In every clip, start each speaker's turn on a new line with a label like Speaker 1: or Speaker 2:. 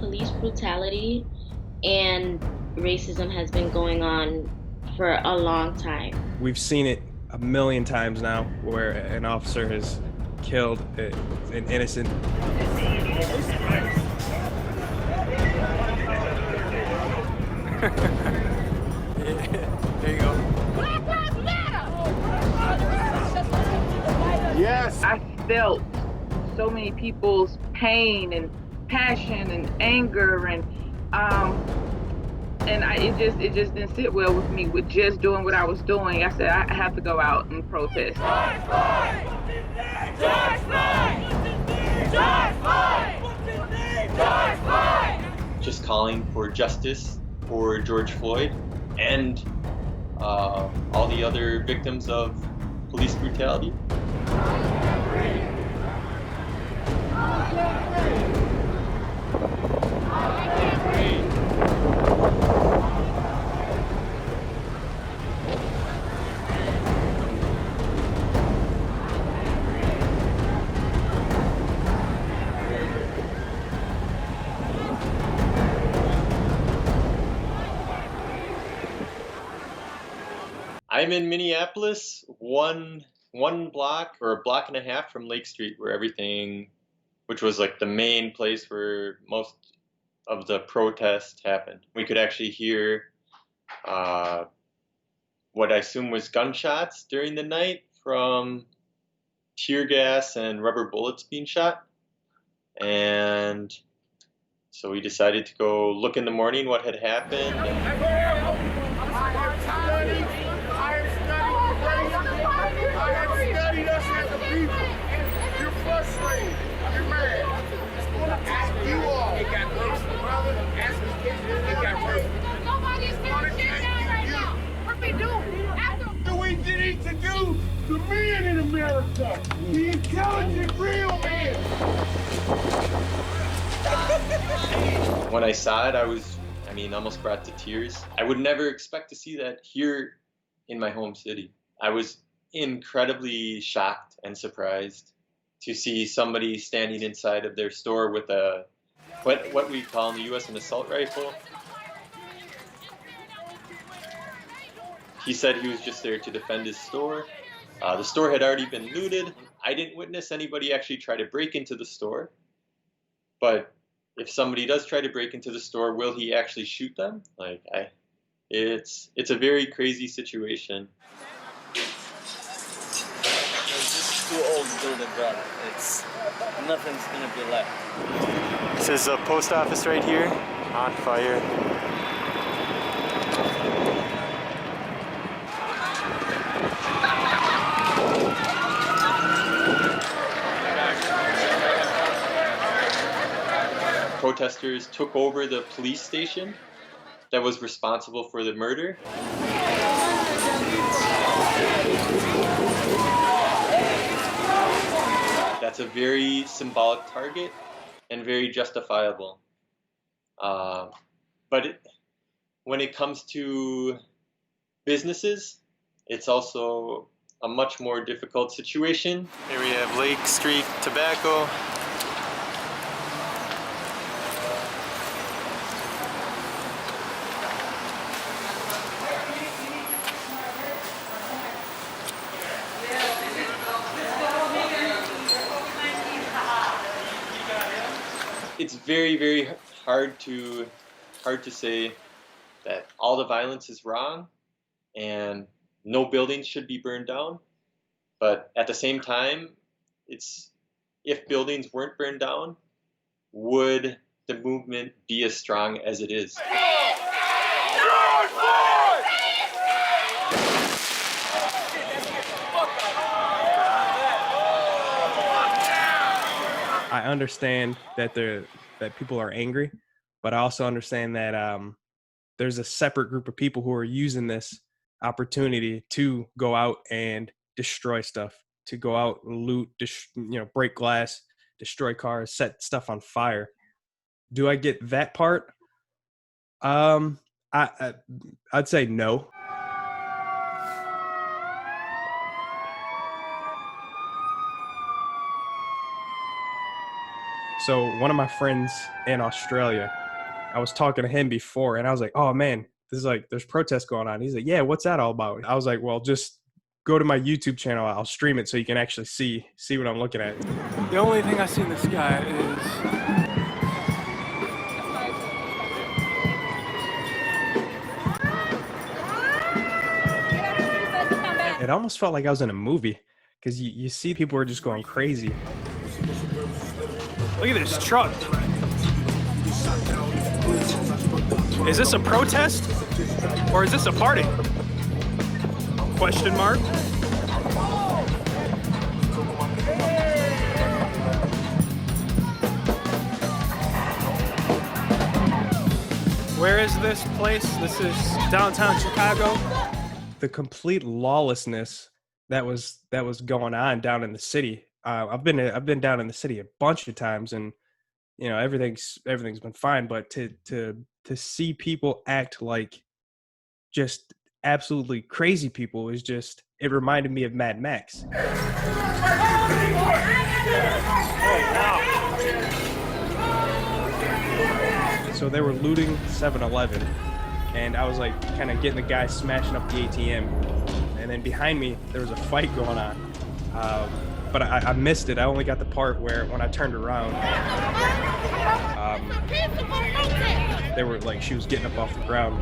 Speaker 1: Police brutality and racism has been going on for a long time.
Speaker 2: We've seen it a million times now where an officer has killed an innocent. There you go.
Speaker 3: Black Lives Matter!
Speaker 4: Yes!
Speaker 5: I felt so many people's pain and passion and anger and it just didn't sit well with me with just doing what I was doing. I said I have to go out and protest.
Speaker 3: George Floyd! George Floyd! George Floyd! George Floyd!
Speaker 6: Just calling for justice for George Floyd and all the other victims of police brutality. I'm in Minneapolis, one block or a block and a half from Lake Street, where everything, which was like the main place where most of the protest happened. We could actually hear what I assume was gunshots during the night from tear gas and rubber bullets being shot. And so we decided to go look in the morning what had happened.
Speaker 4: The man in America, the intelligent real man.
Speaker 6: When I saw it, I almost brought to tears. I would never expect to see that here in my home city. I was incredibly shocked and surprised to see somebody standing inside of their store with what we call in the U.S. an assault rifle. He said he was just there to defend his store. The store had already been looted. I didn't witness anybody actually try to break into the store. But if somebody does try to break into the store, will he actually shoot them? It's a very crazy situation.
Speaker 7: It's too old to build a gun. Nothing's gonna be left.
Speaker 2: This is a post office right here, on fire.
Speaker 6: Protesters took over the police station that was responsible for the murder. That's a very symbolic target and very justifiable. But when it comes to businesses, it's also a much more difficult situation.
Speaker 2: Here we have Lake Street Tobacco.
Speaker 6: It's very, very hard to say that all the violence is wrong and no buildings should be burned down. But at the same time, if buildings weren't burned down, would the movement be as strong as it is?
Speaker 2: I understand that people are angry, but I also understand that there's a separate group of people who are using this opportunity to go out and destroy stuff, to go out and loot, break glass, destroy cars, set stuff on fire. Do I get that part? I'd say no. So one of my friends in Australia, I was talking to him before, and I was like, "Oh man, this is like there's protests going on." He's like, "Yeah, what's that all about?" I was like, "Well, just go to my YouTube channel. I'll stream it so you can actually see what I'm looking at."
Speaker 8: The only thing I see in the sky is
Speaker 2: it almost felt like I was in a movie because you see people are just going crazy.
Speaker 8: look at this truck. Is this a protest or is this a party? Question mark. Where is this place? This is downtown Chicago.
Speaker 2: The complete lawlessness that was going on down in the city. I've been down in the city a bunch of times, and you know everything's been fine. But to see people act like just absolutely crazy people is just, it reminded me of Mad Max. So they were looting 7-Eleven, and I was like kind of getting the guy smashing up the ATM, and then behind me there was a fight going on, but I missed it. I only got the part where when I turned around, they were like, she was getting up off the ground.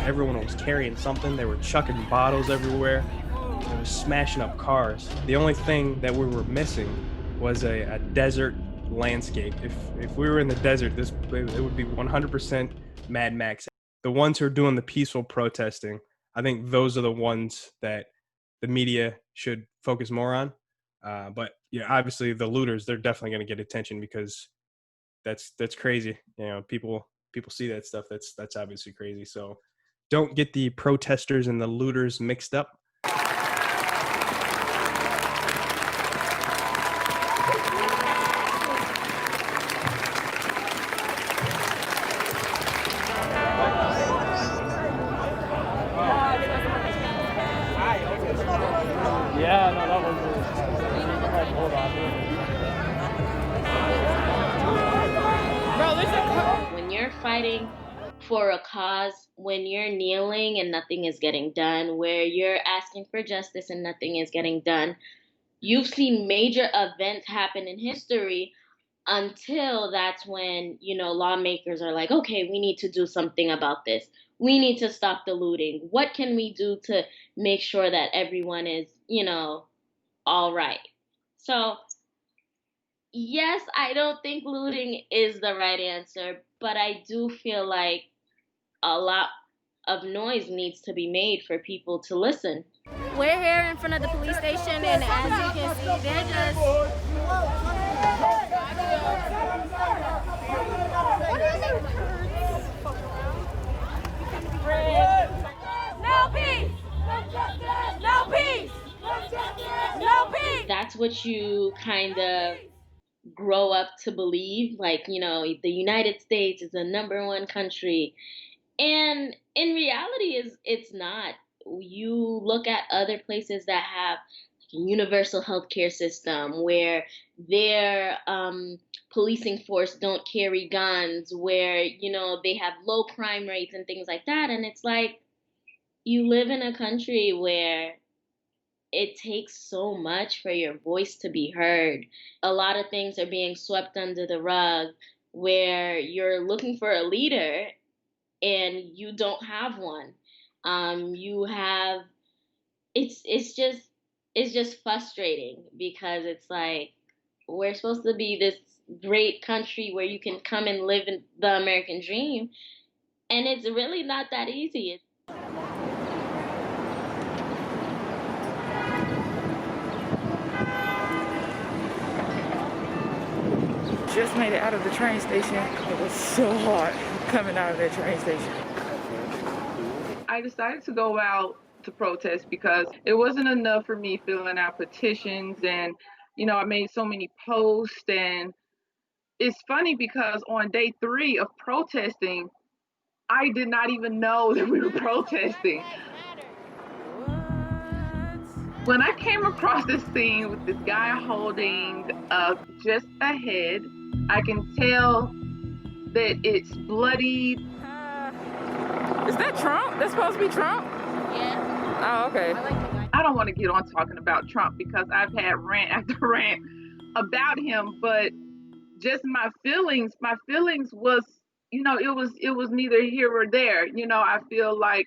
Speaker 2: Everyone was carrying something. They were chucking bottles everywhere. They were smashing up cars. The only thing that we were missing was a desert landscape. If we were in the desert, it would be 100% Mad Max. The ones who are doing the peaceful protesting, I think those are the ones that the media should focus more on. But yeah, obviously the looters, they're definitely going to get attention because that's crazy. You know, people see that stuff. That's obviously crazy. So don't get the protesters and the looters mixed up.
Speaker 1: When you're fighting for a cause, when you're kneeling and nothing is getting done, where you're asking for justice and nothing is getting done, you've seen major events happen in history until that's when, you know, lawmakers are like, okay, we need to do something about this. We need to stop the looting. What can we do to make sure that everyone is, you know, all right? So yes, I don't think looting is the right answer, but I do feel like a lot of noise needs to be made for people to listen.
Speaker 9: We're here in front of the police station, and as you can see, they're just...
Speaker 3: No peace! No peace! No peace!
Speaker 1: That's what you kind of grow up to believe, like, you know, the United States is the #1 country. And in reality, it's not. You look at other places that have a universal healthcare system where their policing force don't carry guns, where, you know, they have low crime rates and things like that. And it's like, you live in a country where it takes so much for your voice to be heard. A lot of things are being swept under the rug, where you're looking for a leader and you don't have one. It's just frustrating because it's like, we're supposed to be this great country where you can come and live in the American dream, and it's really not that easy.
Speaker 5: Just made it out of the train station. It was so hot coming out of that train station. I decided to go out to protest because it wasn't enough for me filling out petitions, and you know, I made so many posts. And it's funny because on day 3 of protesting, I did not even know that we were protesting. When I came across this scene with this guy holding just a head, I can tell that it's bloodied.
Speaker 10: Is that Trump? That's supposed to be Trump?
Speaker 9: Yeah.
Speaker 10: Oh, okay.
Speaker 5: I don't want to get on talking about Trump because I've had rant after rant about him, but just my feelings was, you know, it was neither here or there. You know, I feel like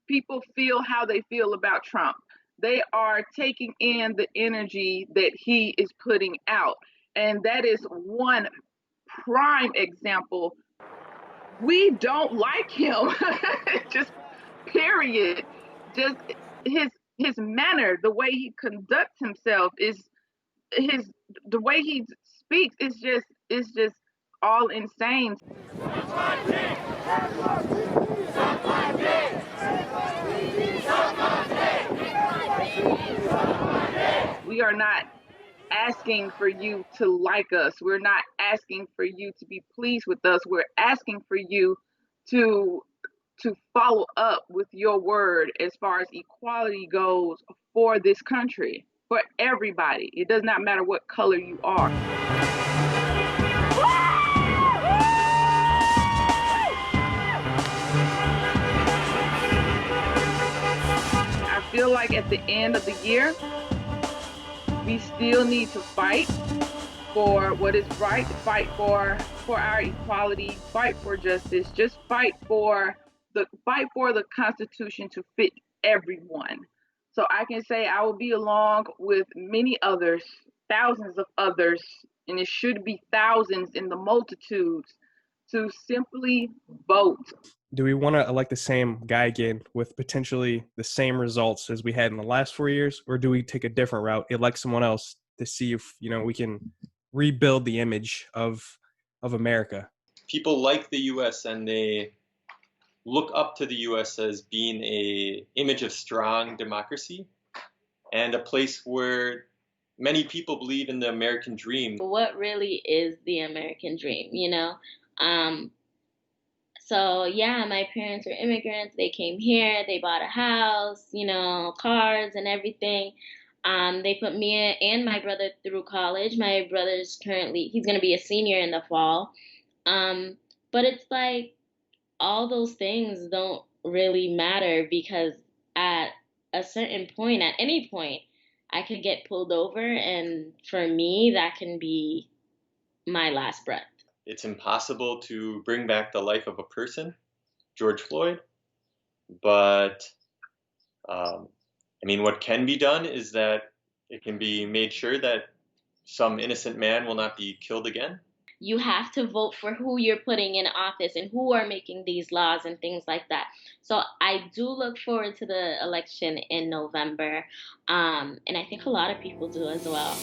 Speaker 5: people feel how they feel about Trump. They are taking in the energy that he is putting out. And that is one prime example. We don't like him. Just period. Just his manner, the way he conducts himself is the way he speaks is just all insane. We are not asking for you to like us. We're not asking for you to be pleased with us. We're asking for you to follow up with your word as far as equality goes for this country, for everybody. It does not matter what color you are. I feel like at the end of the year, we still need to fight for what is right, fight for our equality, fight for justice, just fight for the Constitution to fit everyone. So I can say I will be along with many others, thousands of others, and it should be thousands in the multitudes, to simply vote.
Speaker 2: Do we want to elect the same guy again with potentially the same results as we had in the last 4 years, or do we take a different route, elect someone else to see if, you know, we can rebuild the image of America?
Speaker 6: People like the U.S. and they look up to the U.S. as being a image of strong democracy and a place where many people believe in the American dream.
Speaker 1: What really is the American dream, you know? So yeah, my parents are immigrants. They came here, they bought a house, you know, cars and everything. They put me and my brother through college. My brother's he's going to be a senior in the fall. But it's like all those things don't really matter because at a certain point, at any point, I could get pulled over, and for me, that can be my last breath.
Speaker 6: It's impossible to bring back the life of a person, George Floyd, but what can be done is that it can be made sure that some innocent man will not be killed again.
Speaker 1: You have to vote for who you're putting in office and who are making these laws and things like that. So I do look forward to the election in November, and I think a lot of people do as well.